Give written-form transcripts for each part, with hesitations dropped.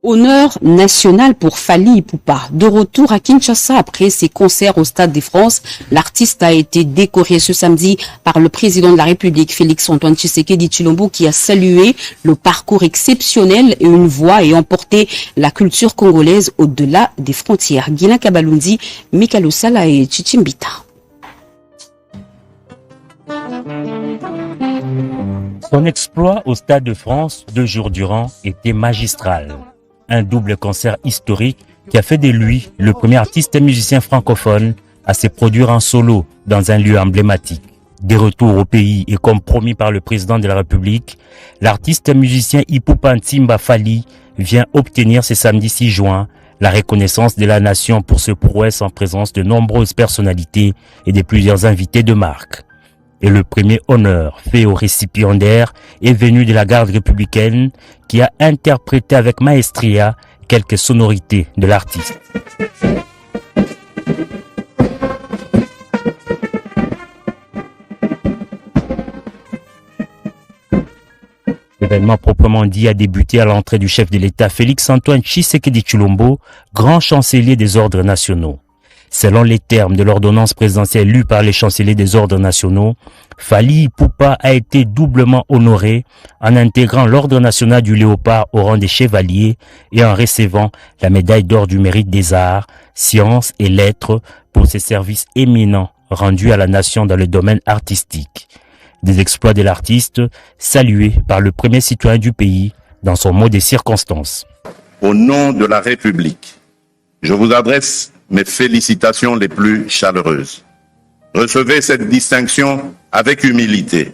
Honneur national pour Fally Ipupa. De retour à Kinshasa après ses concerts au Stade de France, l'artiste a été décoré ce samedi par le président de la République, Félix-Antoine Tshisekedi Tshilombo, qui a salué le parcours exceptionnel et une voix ayant porté la culture congolaise au-delà des frontières. Guilain Kabalundi, Mikalo Sala et Chichimbita. Son exploit au Stade de France 2 jours durant était magistral. Un double concert historique qui a fait de lui le premier artiste et musicien francophone à se produire en solo dans un lieu emblématique. De retour au pays et comme promis par le président de la République, l'artiste et musicien Ipupa Ntimba Fally vient obtenir ce samedi 6 juin la reconnaissance de la nation pour ce prouesse en présence de nombreuses personnalités et de plusieurs invités de marque. Et le premier honneur fait au récipiendaire est venu de la garde républicaine qui a interprété avec maestria quelques sonorités de l'artiste. L'événement proprement dit a débuté à l'entrée du chef de l'État Félix-Antoine Tshisekedi Tshilombo, grand chancelier des ordres nationaux. Selon les termes de l'ordonnance présidentielle lue par les chanceliers des ordres nationaux, Fally Ipupa a été doublement honoré en intégrant l'ordre national du Léopard au rang des chevaliers et en recevant la médaille d'or du mérite des arts, sciences et lettres pour ses services éminents rendus à la nation dans le domaine artistique. Des exploits de l'artiste salués par le premier citoyen du pays dans son mot des circonstances. Au nom de la République, je vous adresse mes félicitations les plus chaleureuses. Recevez cette distinction avec humilité,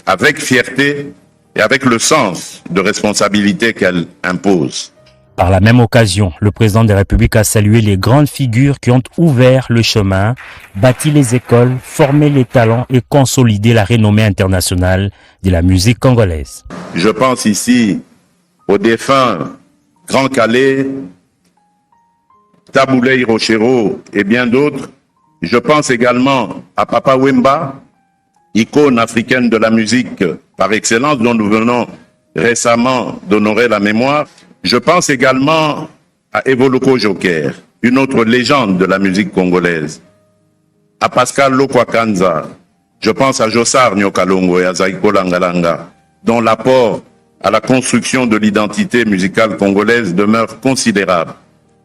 avec fierté et avec le sens de responsabilité qu'elle impose. Par la même occasion, le président de la République a salué les grandes figures qui ont ouvert le chemin, bâti les écoles, formé les talents et consolidé la renommée internationale de la musique congolaise. Je pense ici au défunt Grand Calais, Taboulé Hiroshiro et bien d'autres. Je pense également à Papa Wemba, icône africaine de la musique par excellence dont nous venons récemment d'honorer la mémoire. Je pense également à Evoloko Joker, une autre légende de la musique congolaise. À Pascal Lokwakanza. Je pense à Jossar Nyokalongo et à Zaiko Langalanga, dont l'apport à la construction de l'identité musicale congolaise demeure considérable.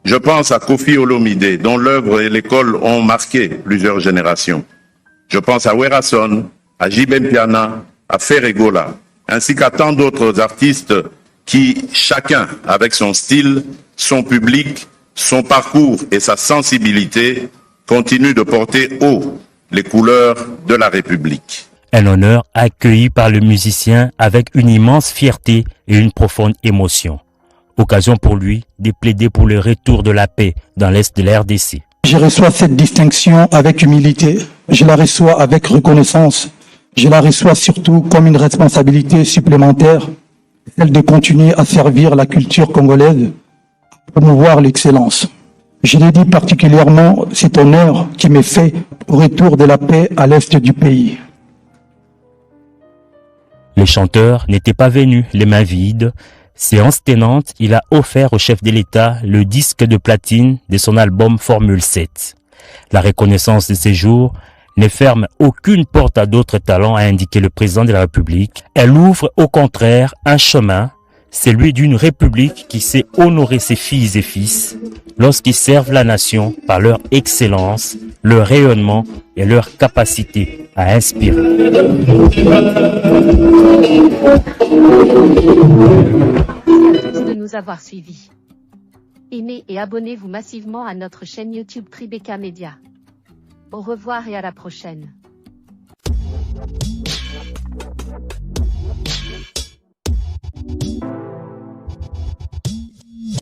Je pense à Kofi Olomide, dont l'œuvre et l'école ont marqué plusieurs générations. Je pense à Werason, à Jibem Piana, à Ferregola, ainsi qu'à tant d'autres artistes qui, chacun avec son style, son public, son parcours et sa sensibilité, continuent de porter haut les couleurs de la République. Un honneur accueilli par le musicien avec une immense fierté et une profonde émotion. Occasion pour lui de plaider pour le retour de la paix dans l'Est de la RDC. Je reçois cette distinction avec humilité, je la reçois avec reconnaissance, je la reçois surtout comme une responsabilité supplémentaire, celle de continuer à servir la culture congolaise, promouvoir l'excellence. Je dédie particulièrement cet honneur qui m'est fait au retour de la paix à l'Est du pays. Le chanteur n'était pas venu les mains vides. Séance tenante, il a offert au chef de l'État le disque de platine de son album Formule 7. La reconnaissance de ces jours ne ferme aucune porte à d'autres talents, a indiqué le président de la République. Elle ouvre au contraire un chemin, celui d'une République qui sait honorer ses filles et fils lorsqu'ils servent la nation par leur excellence, leur rayonnement et leur capacité à inspirer. Merci de nous avoir suivis. Aimez et abonnez-vous massivement à notre chaîne YouTube Tribeca Media. Au revoir et à la prochaine.